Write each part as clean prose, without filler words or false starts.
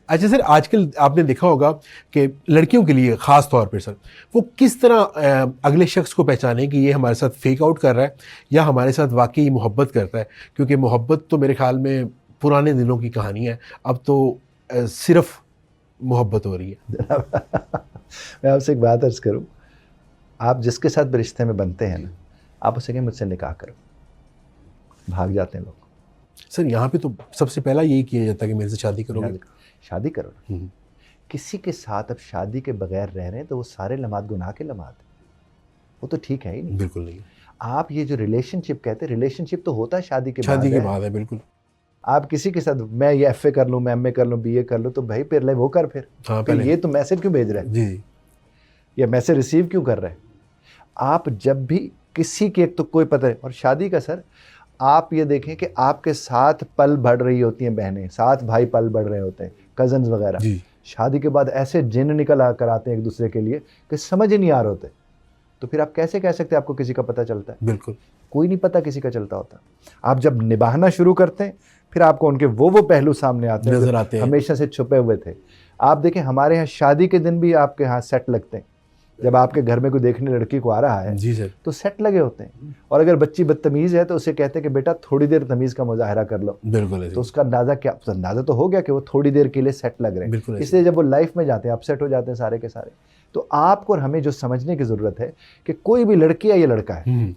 अच्छा सर, आजकल आपने देखा होगा कि लड़कियों के लिए ख़ास तौर पे सर, वो किस तरह अगले शख्स को पहचाने कि ये हमारे साथ फेक आउट कर रहा है या हमारे साथ वाकई मोहब्बत करता है, क्योंकि मोहब्बत तो मेरे ख्याल में पुराने दिनों की कहानी है, अब तो सिर्फ मोहब्बत हो रही है। मैं आपसे एक बात अर्ज करूं, आप जिसके साथ भी रिश्ते में बनते हैं ना, आप उसे कहें मुझसे निकाह करो, भाग जाते हैं लोग। सर यहाँ पे तो सबसे पहला यही किया जाता है कि मेरे से शादी करोगे। शादी करो ना। किसी के साथ अब शादी के बगैर रह रहे हैं तो वो सारे लम्हात गुनाह के लम्हात हैं, वो तो ठीक है ही नहीं। बिल्कुल नहीं। आप ये जो रिलेशनशिप कहते हैं, रिलेशनशिप तो होता है शादी के बाद है। बिल्कुल। आप किसी के साथ मैं ये FA कर लूँ, मैं MA कर लूँ, BA कर लूँ, तो भाई फिर वो कर फिर। हाँ, फिर ये तो मैसेज क्यों भेज रहे हैं जी, या मैसेज रिसीव क्यों कर रहे हैं? आप जब भी किसी के, एक तो कोई पता है, और शादी का सर आप ये देखें कि आपके साथ पल बढ़ रही होती हैं बहनें, साथ भाई पल बढ़ रहे होते हैं, कजन्स वगैरह। शादी के बाद ऐसे जिन निकल आकर आते हैं एक दूसरे के लिए कि समझ ही नहीं आ रहे होते। तो फिर आप कैसे कह सकते हैं आपको किसी का पता चलता है? बिल्कुल कोई नहीं पता किसी का चलता होता। आप जब निभाना शुरू करते हैं फिर आपको उनके वो पहलू सामने आते हैं, नजर आते हैं, हमेशा से छुपे हुए थे। आप देखें हमारे यहाँ शादी के दिन भी आपके यहाँ सेट लगते हैं। जब आपके घर में कोई देखने लड़की को आ रहा है जी सर, तो सेट लगे होते हैं। और अगर बच्ची बदतमीज है तो उसे कहते हैं कि बेटा थोड़ी देर तमीज का मुजाहरा कर लो। बिल्कुल। तो उसका अंदाजा क्या, अंदाजा तो हो गया कि वो थोड़ी देर के लिए सेट लग रहे हैं। इसलिए जब वो लाइफ में जाते हैं अपसेट हो जाते हैं सारे के सारे। तो आपको और हमें जो समझने की जरूरत है कि कोई भी लड़की है या लड़का है,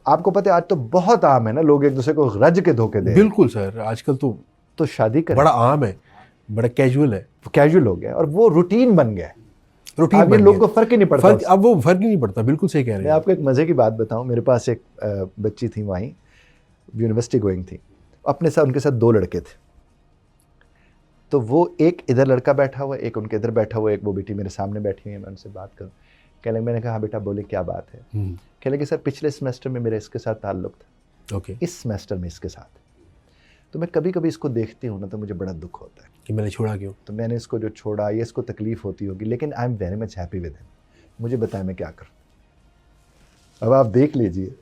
आपको पता है आज तो बहुत आम है ना, लोग एक दूसरे को रज के धोखे दे। बिल्कुल सर, आजकल तो शादी करें, बड़ा आम है, बड़ा कैजुअल है, कैजुअल हो गया और वो रूटीन बन गया। रूटीन अब ये लोगों को फर्क ही नहीं पड़ता। अब वो फर्क ही नहीं पड़ता। बिल्कुल सही कह रहे हैं। मैं आपको एक मजे की बात बताऊं, मेरे पास एक बच्ची थी, वहीं यूनिवर्सिटी गोइंग थी, अपने साथ उनके साथ 2 लड़के थे। तो वो एक इधर लड़का बैठा हुआ, एक उनके इधर बैठा हुआ, एक वो बेटी मेरे सामने बैठी हुई है, मैं उनसे बात करूं। कह लगे, मैंने कहा हाँ बेटा बोले क्या बात है? कह लगे सर पिछले सेमेस्टर में मेरे इसके साथ ताल्लुक था, ओके, इस सेमेस्टर में इसके साथ। तो मैं कभी कभी इसको देखती हूँ ना तो मुझे बड़ा दुख होता है कि मैंने छोड़ा क्यों, तो मैंने इसको जो छोड़ा, ये इसको तकलीफ होती होगी, लेकिन I am very much happy with him. मुझे बताएं मैं क्या करूं? अब आप देख लीजिए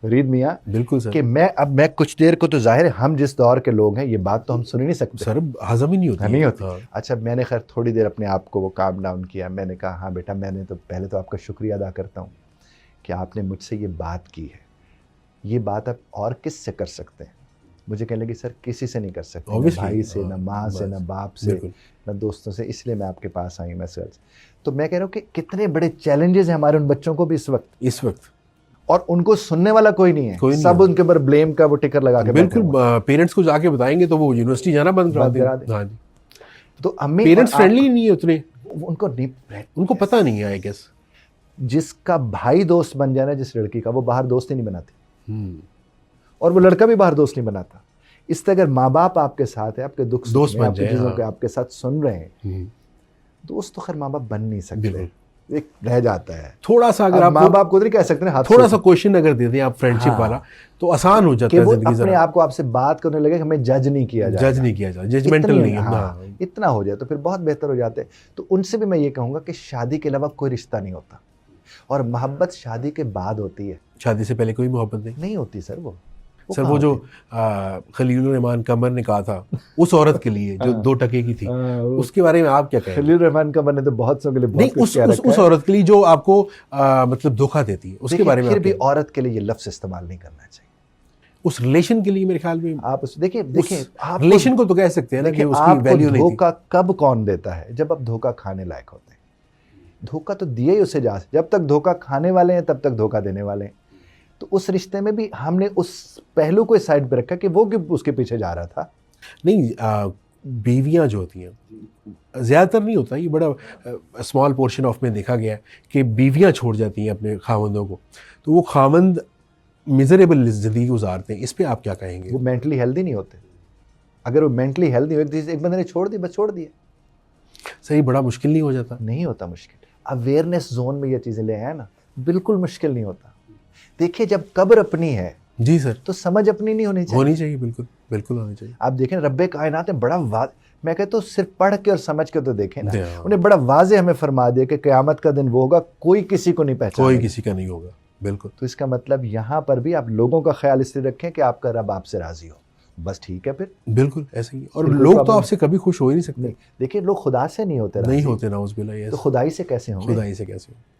फरीद मियाँ, बिल्कुल सर, कि मैं कुछ देर को, तो जाहिर है हम जिस दौर के लोग हैं ये बात तो हम सुन ही नहीं सकते सर, हजम ही नहीं होती। नहीं होती। अच्छा, मैंने खैर थोड़ी देर अपने आप को वो काम डाउन किया। मैंने कहा हाँ बेटा, मैंने तो पहले तो आपका शुक्रिया अदा करता हूँ कि आपने मुझसे ये बात की है। ये बात आप और किस से कर सकते हैं? मुझे कहने लगी सर किसी से नहीं कर सकते, ना भाई से, ना माँ से, ना बाप से, ना दोस्तों से, इसलिए मैं आपके पास आई मैसेज। तो मैं कह रहा हूँ कि कितने बड़े चैलेंजेस हैं हमारे उन बच्चों को भी इस वक्त, और उनको सुनने वाला कोई नहीं है, सब उनके ऊपर ब्लेम का वो टिकर लगा के। बिल्कुल, पेरेंट्स को जाके बताएंगे तो वो यूनिवर्सिटी जाना बंद करा देंगे। हाँ जी, तो हमें पेरेंट्स फ्रेंडली नहीं है उतने, उनको पता नहीं है आई गेस। जिसका भाई दोस्त बन जाना जिस लड़की का, वो बाहर दोस्त ही नहीं बनाती, और वो लड़का भी बाहर दोस्त नहीं बनाता। इस तरह अगर माँ बाप आपके साथ है, आपके दुख दोस्त बन जाए, चीजों के आपके साथ सुन रहे हैं, दोस्त तो खैर माँ बाप बन नहीं सकते, एक रह जाता है थोड़ा सा। अगर आप माँ बाप को नहीं कह सकते ना, थोड़ा सा क्वेश्चन अगर दे दें आप फ्रेंडशिप वाला, तो आसान हो जाता है जिंदगी। अपने आप को आपसे बात करने लगे, हमें जज नहीं किया जाए, जजमेंटल नहीं है, इतना हो जाए तो फिर बहुत बेहतर हो जाते हैं। तो उनसे भी मैं ये कहूँगा कि शादी के अलावा कोई रिश्ता नहीं होता, और मोहब्बत शादी के बाद होती है, शादी से पहले कोई मोहब्बत नहीं होती सर। वो जो खलीलुर्रहमान कमर ने कहा था उस औरत के लिए जो 2 टके की थी, उसके बारे में आप क्या कहेंगे? खलीलुर्रहमान कमर ने तो बहुत सौ के लिए नहीं, उस औरत के लिए जो आपको मतलब धोखा देती है, उसके बारे में फिर भी औरत के लिए ये लफ्ज़ इस्तेमाल नहीं करना चाहिए। उस रिलेशन के लिए मेरे ख्याल में आप देखिए आप रिलेशन को तो कह सकते हैं ना कि उसकी वैल्यू नहीं थी। धोखा कब कौन देता है? जब आप धोखा खाने लायक होते हैं। धोखा तो दिया ही उसे जा, जब तक धोखा खाने वाले हैं तब तक धोखा देने वाले हैं। तो उस रिश्ते में भी हमने उस पहलू को साइड पे रखा कि वो क्यों उसके पीछे जा रहा था। नहीं, बीवियां जो होती हैं, ज़्यादातर नहीं होता, ये बड़ा स्मॉल पोर्शन ऑफ में देखा गया है कि बीवियां छोड़ जाती हैं अपने खावंदों को, तो वो खावंद मिजरेबल ज़िंदगी गुजारते हैं। इस पर आप क्या कहेंगे? वो मेंटली हेल्दी नहीं होते। अगर वो मेंटली हेल्दी हो, एक बंदे ने छोड़ दी, बस छोड़ दिए, सही बड़ा मुश्किल नहीं हो जाता? नहीं होता मुश्किल। अवेयरनेस जोन में ये चीज़ें ले आए ना, बिल्कुल मुश्किल नहीं होता। देखिए जब कब्र अपनी है जी सर, तो समझ अपनी नहीं होनी चाहिए। बिल्कुल बिल्कुल होनी चाहिए। आप देखें रब्बे कायनात ने बड़ा मैं कहता हूँ सिर्फ पढ़ के और समझ के तो देखें ना, उन्हें बड़ा वाज़े हमें फरमा दिया कि क़यामत का दिन वो होगा कोई किसी को नहीं पहचानेगा, कोई किसी का नहीं होगा। बिल्कुल। तो इसका मतलब यहाँ पर भी आप लोगों का ख्याल इसलिए रखें कि आपका रब आपसे राज़ी हो, बस ठीक है फिर। बिल्कुल ऐसे ही। और फिर कोई लोग तो problem आपसे कभी खुश हो ही नहीं सकते। नहीं, देखिए लोग खुदा से नहीं होते नहीं राजी, होते, नाउज़ बिल्लाह। तो खुदाई से कैसे होंगे? खुदाई से कैसे हो?